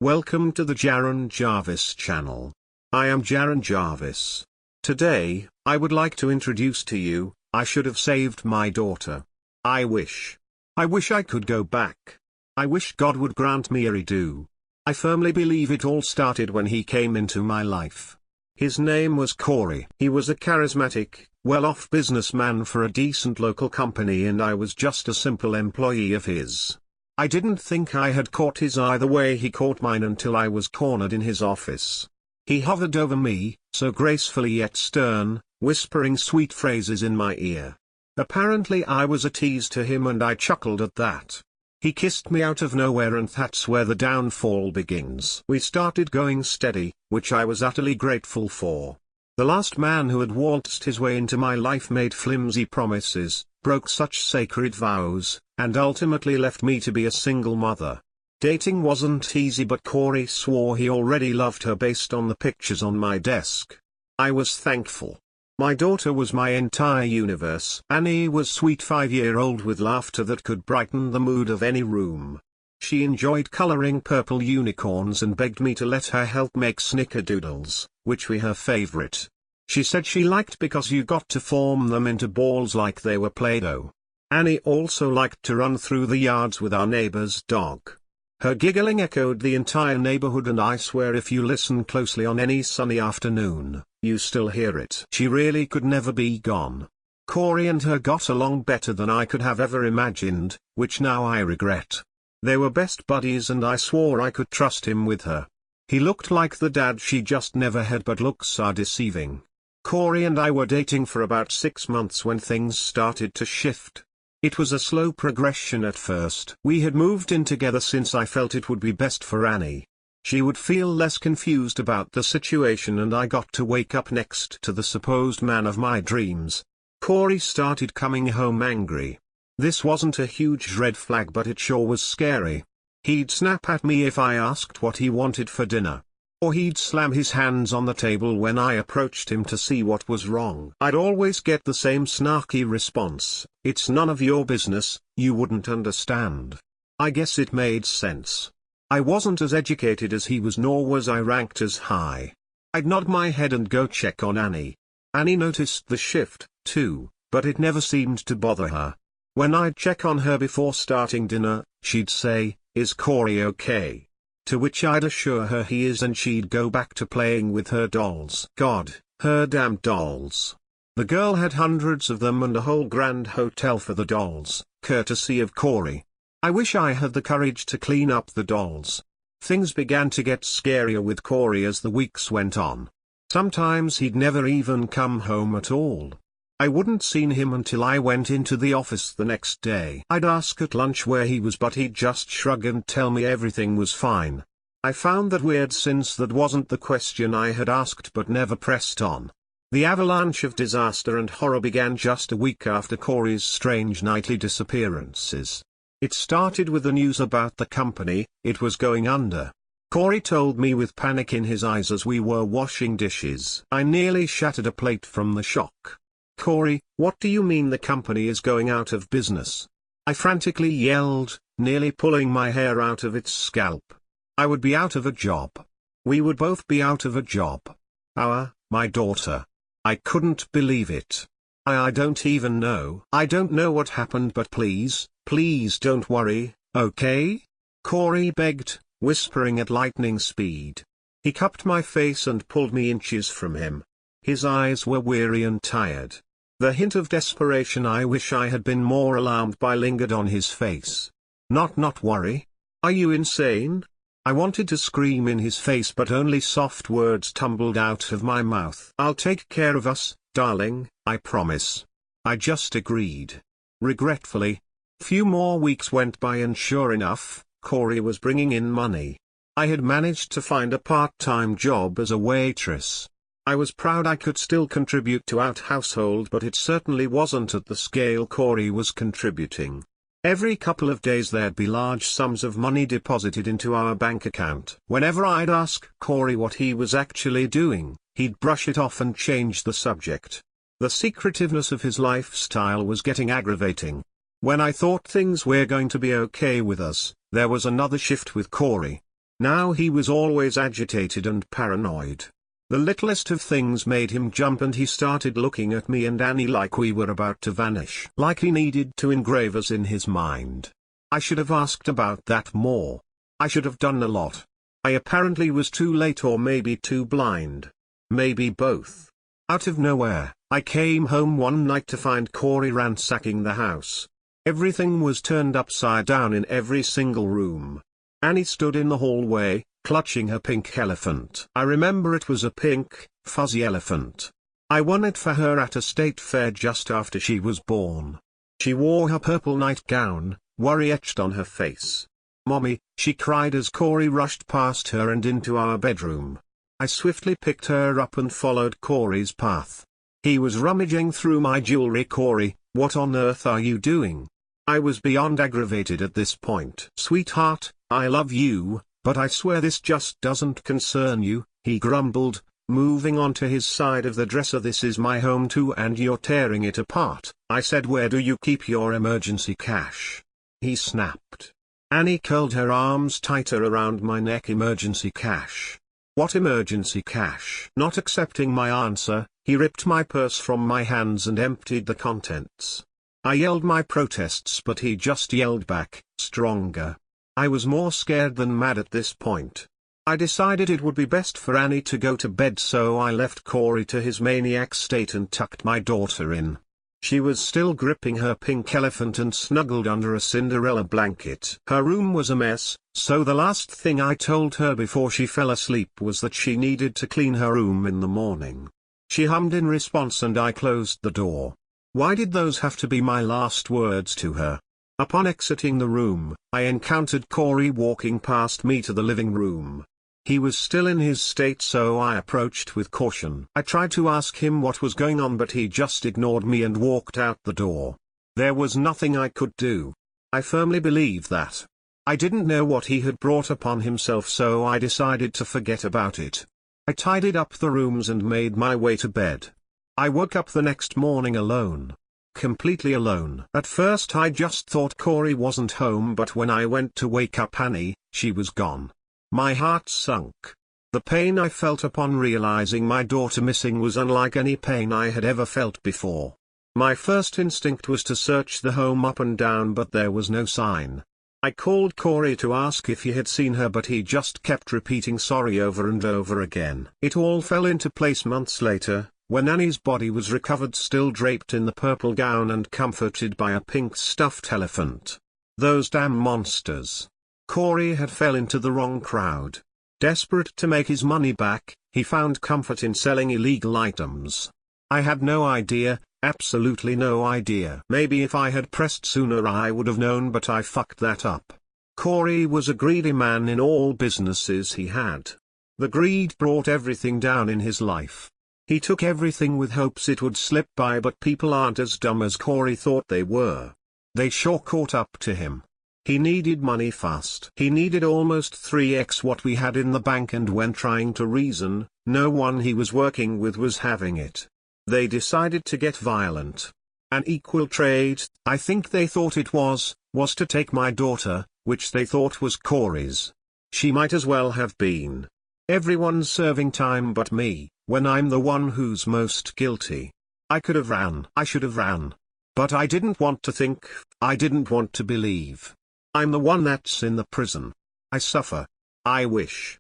Welcome to the Jaron Jarvis channel. I am Jaron Jarvis. Today, I would like to introduce to you, I should have saved my daughter. I wish I could go back. I wish God would grant me a redo. I firmly believe it all started when he came into my life. His name was Corey. He was a charismatic, well-off businessman for a decent local company, and I was just a simple employee of his. I didn't think I had caught his eye the way he caught mine until I was cornered in his office. He hovered over me, so gracefully yet stern, whispering sweet phrases in my ear. Apparently I was a tease to him, and I chuckled at that. He kissed me out of nowhere, and that's where the downfall begins. We started going steady, which I was utterly grateful for. The last man who had waltzed his way into my life made flimsy promises, broke such sacred vows, and ultimately left me to be a single mother. Dating wasn't easy, but Corey swore he already loved her based on the pictures on my desk. I was thankful. My daughter was my entire universe. Annie was sweet 5-year-old with laughter that could brighten the mood of any room. She enjoyed coloring purple unicorns and begged me to let her help make snickerdoodles, which were her favorite. She said she liked because you got to form them into balls like they were Play-Doh. Annie also liked to run through the yards with our neighbor's dog. Her giggling echoed the entire neighborhood, and I swear if you listen closely on any sunny afternoon, you still hear it. She really could never be gone. Corey and her got along better than I could have ever imagined, which now I regret. They were best buddies, and I swore I could trust him with her. He looked like the dad she just never had, but looks are deceiving. Corey and I were dating for about 6 months when things started to shift. It was a slow progression at first. We had moved in together since I felt it would be best for Annie. She would feel less confused about the situation, and I got to wake up next to the supposed man of my dreams. Corey started coming home angry. This wasn't a huge red flag, but it sure was scary. He'd snap at me if I asked what he wanted for dinner. Or he'd slam his hands on the table when I approached him to see what was wrong. I'd always get the same snarky response: "It's none of your business, you wouldn't understand." I guess it made sense. I wasn't as educated as he was, nor was I ranked as high. I'd nod my head and go check on Annie. Annie noticed the shift, too, but it never seemed to bother her. When I'd check on her before starting dinner, she'd say, "Is Corey okay?" To which I'd assure her he is, and she'd go back to playing with her dolls. God, her damn dolls. The girl had hundreds of them and a whole grand hotel for the dolls, courtesy of Corey. I wish I had the courage to clean up the dolls. Things began to get scarier with Corey as the weeks went on. Sometimes he'd never even come home at all. I wouldn't seen him until I went into the office the next day. I'd ask at lunch where he was, but he'd just shrug and tell me everything was fine. I found that weird, since that wasn't the question I had asked but never pressed on. The avalanche of disaster and horror began just a week after Corey's strange nightly disappearances. It started with the news about the company. It was going under. Corey told me with panic in his eyes as we were washing dishes. I nearly shattered a plate from the shock. "Corey, what do you mean the company is going out of business?" I frantically yelled, nearly pulling my hair out of its scalp. I would be out of a job. We would both be out of a job. My daughter. I couldn't believe it. I don't even know. I don't know what happened, but please don't worry, okay? Corey begged, whispering at lightning speed. He cupped my face and pulled me inches from him. His eyes were weary and tired. The hint of desperation I wish I had been more alarmed by lingered on his face. Not worry? Are you insane?" I wanted to scream in his face, but only soft words tumbled out of my mouth. "I'll take care of us, darling, I promise." I just agreed. Regretfully. Few more weeks went by, and sure enough, Corey was bringing in money. I had managed to find a part-time job as a waitress. I was proud I could still contribute to our household, but it certainly wasn't at the scale Corey was contributing. Every couple of days there'd be large sums of money deposited into our bank account. Whenever I'd ask Corey what he was actually doing, he'd brush it off and change the subject. The secretiveness of his lifestyle was getting aggravating. When I thought things were going to be okay with us, there was another shift with Corey. Now he was always agitated and paranoid. The littlest of things made him jump, and he started looking at me and Annie like we were about to vanish. Like he needed to engrave us in his mind. I should have asked about that more. I should have done a lot. I apparently was too late, or maybe too blind. Maybe both. Out of nowhere, I came home one night to find Corey ransacking the house. Everything was turned upside down in every single room. Annie stood in the hallway, clutching her pink elephant. I remember it was a pink, fuzzy elephant. I won it for her at a state fair just after she was born. She wore her purple nightgown, worry etched on her face. "Mommy," she cried as Corey rushed past her and into our bedroom. I swiftly picked her up and followed Corey's path. He was rummaging through my jewelry. "Corey, what on earth are you doing?" I was beyond aggravated at this point. "Sweetheart, I love you, but I swear this just doesn't concern you," he grumbled, moving on to his side of the dresser. "This is my home too and you're tearing it apart." I said, "Where do you keep your emergency cash?" He snapped. Annie curled her arms tighter around my neck. "Emergency cash? What emergency cash?" Not accepting my answer, he ripped my purse from my hands and emptied the contents. I yelled my protests, but he just yelled back, stronger. I was more scared than mad at this point. I decided it would be best for Annie to go to bed, so I left Corey to his maniac state and tucked my daughter in. She was still gripping her pink elephant and snuggled under a Cinderella blanket. Her room was a mess, so the last thing I told her before she fell asleep was that she needed to clean her room in the morning. She hummed in response and I closed the door. Why did those have to be my last words to her? Upon exiting the room, I encountered Corey walking past me to the living room. He was still in his state, so I approached with caution. I tried to ask him what was going on, but he just ignored me and walked out the door. There was nothing I could do. I firmly believe that. I didn't know what he had brought upon himself, so I decided to forget about it. I tidied up the rooms and made my way to bed. I woke up the next morning alone. Completely alone. At first I just thought Corey wasn't home, but when I went to wake up Annie, she was gone. My heart sunk. The pain I felt upon realizing my daughter missing was unlike any pain I had ever felt before. My first instinct was to search the home up and down, but there was no sign. I called Corey to ask if he had seen her, but he just kept repeating sorry over and over again. It all fell into place months later, when Annie's body was recovered, still draped in the purple gown and comforted by a pink stuffed elephant. Those damn monsters. Corey had fell into the wrong crowd. Desperate to make his money back, he found comfort in selling illegal items. I had no idea, absolutely no idea. Maybe if I had pressed sooner I would have known, but I fucked that up. Corey was a greedy man in all businesses he had. The greed brought everything down in his life. He took everything with hopes it would slip by, but people aren't as dumb as Corey thought they were. They sure caught up to him. He needed money fast. He needed almost 3x what we had in the bank, and when trying to reason, no one he was working with was having it. They decided to get violent. An equal trade, I think they thought it was to take my daughter, which they thought was Corey's. She might as well have been. Everyone's serving time but me, when I'm the one who's most guilty. I could have ran. I should have ran. But I didn't want to think, I didn't want to believe. I'm the one that's in the prison. I suffer. I wish.